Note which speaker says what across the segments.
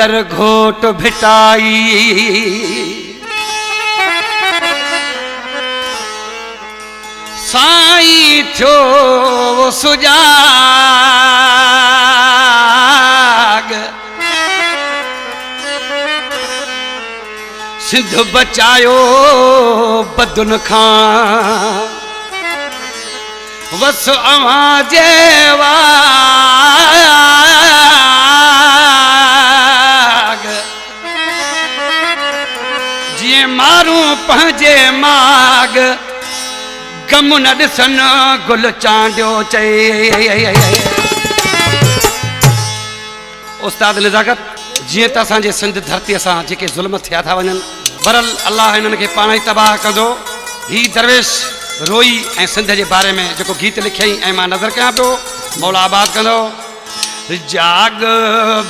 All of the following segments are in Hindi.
Speaker 1: कलंदर घोट भिटाई साईं थियो सुजाग सिंध बचायो बदुन खां वस अवां जे वाग जीअं मारूं पंहिंजे माग गम न ॾिसन गुल चांडियो चए उस्ताद निज़ाकत जीअं त असांजे सिंध धरतीअ सां जेके ज़ुल्म थिया था वञनि बरल अल्लाह हिननि खे पाण ई तबाह कंदो। ही दरवेश रोई ऐं सिंध जे बारे में जेको गीत लिखियईं ऐं मां नज़र कयां पियो मौला आबाद कंदो। जाग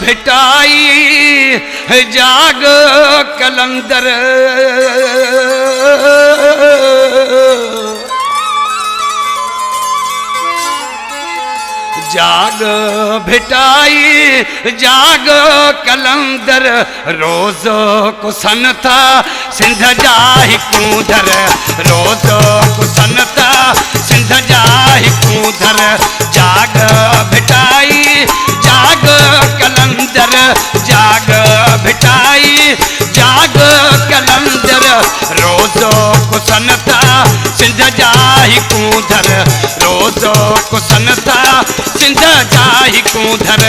Speaker 1: भिटाई जाग कलंदर जाग भिटाई जाग कलंदर रोज कुसन था सिंध जा हिकूधर रोज कुसन था सिंध जा हिकूधर जाग भिटाई जाग कलंदर जाग भिटाई जाग कलंदर रोज कुसन था सिंध जा हिकूधर रोज कुसन था सिंध जा हिकूधर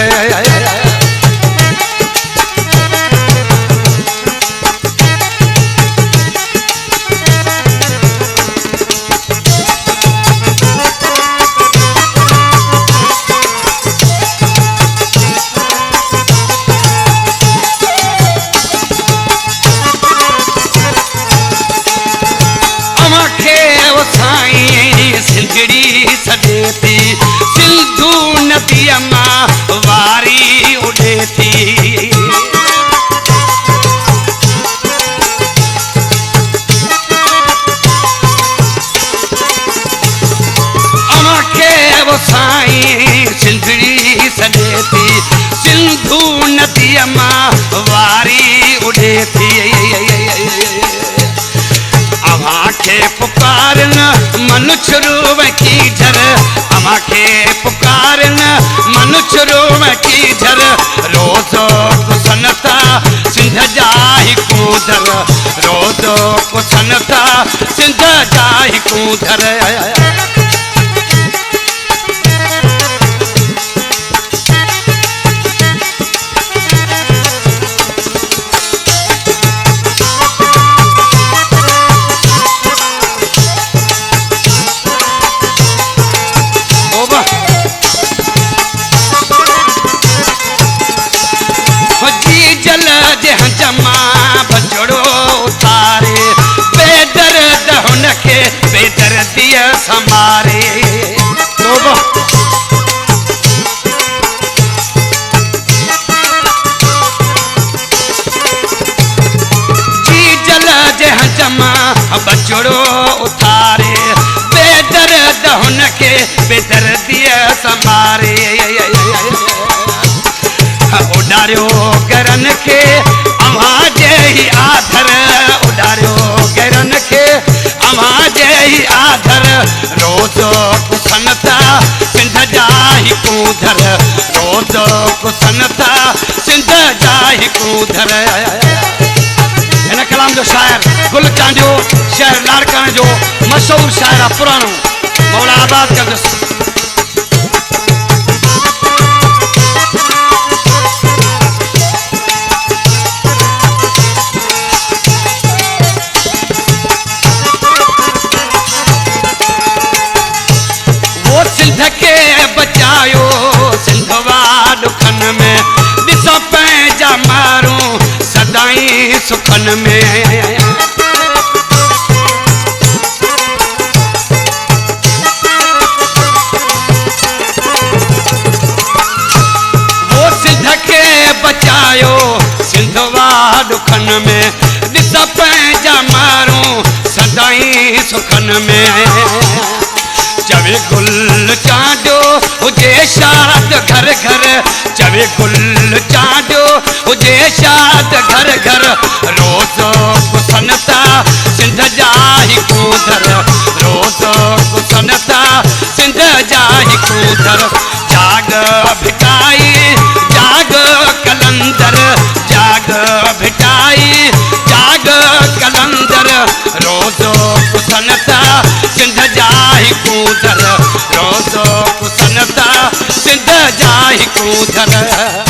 Speaker 1: सिंधड़ी सजे थी सिंधू नदीअ मां वारी उड़े थी अमांखे वो साईं सिंधड़ी सजे थी सिंधू नदीअ मां वारी उड़े थी अमांखे पुकारन मनुष्य की झर अमांखे पुकारन मनुष्य की झर रोज कुसन था सिंध जा हिकूधर रोज कुसन था सिंध जा हिकूधर बचड़ो उतारे बेदर्द हुनखे बेदर्दीअ समारे जी जल जे हंज मां बचड़ो उतारे बेदर्द हुनखे बेदर्दीअ समारे उडारियो गरन खे अवां जे ही आधर उडारियो गरन खे अवां जे ही आधर रोज कुसन था सिंध जा हिकूधर रोज कुसन था सिंध जा हिकूधर हिन कलाम जो शायर गुल चांडियो शहर लाड़काणे जो मशहूर शायर आहे पुराणो मौला आबाद कंदुसि। बचायो सिंधवा दुखन में ॾिसो पंहिंजा मारूं सदाईं सुखन में वो सिंध के बचायो सिंधवा दुखन में ॾिसो पंहिंजा मारूं सदाईं सुखन में चवे गुल चांडियो हुजे शाद घर घर चवे गुल चांडियो हुजे शाद घर घर रोज़ कुसनता सिंध जा ही कूदर रोज़ कुसनता सिंध जा ही कूदर जाग भिटाई जाग कलंदर जाग भिटाई जाग कलंदर रोज़ कुसनता सिंध जा ही कूदर रोज़ कुसनता सिंध जा ही कूदर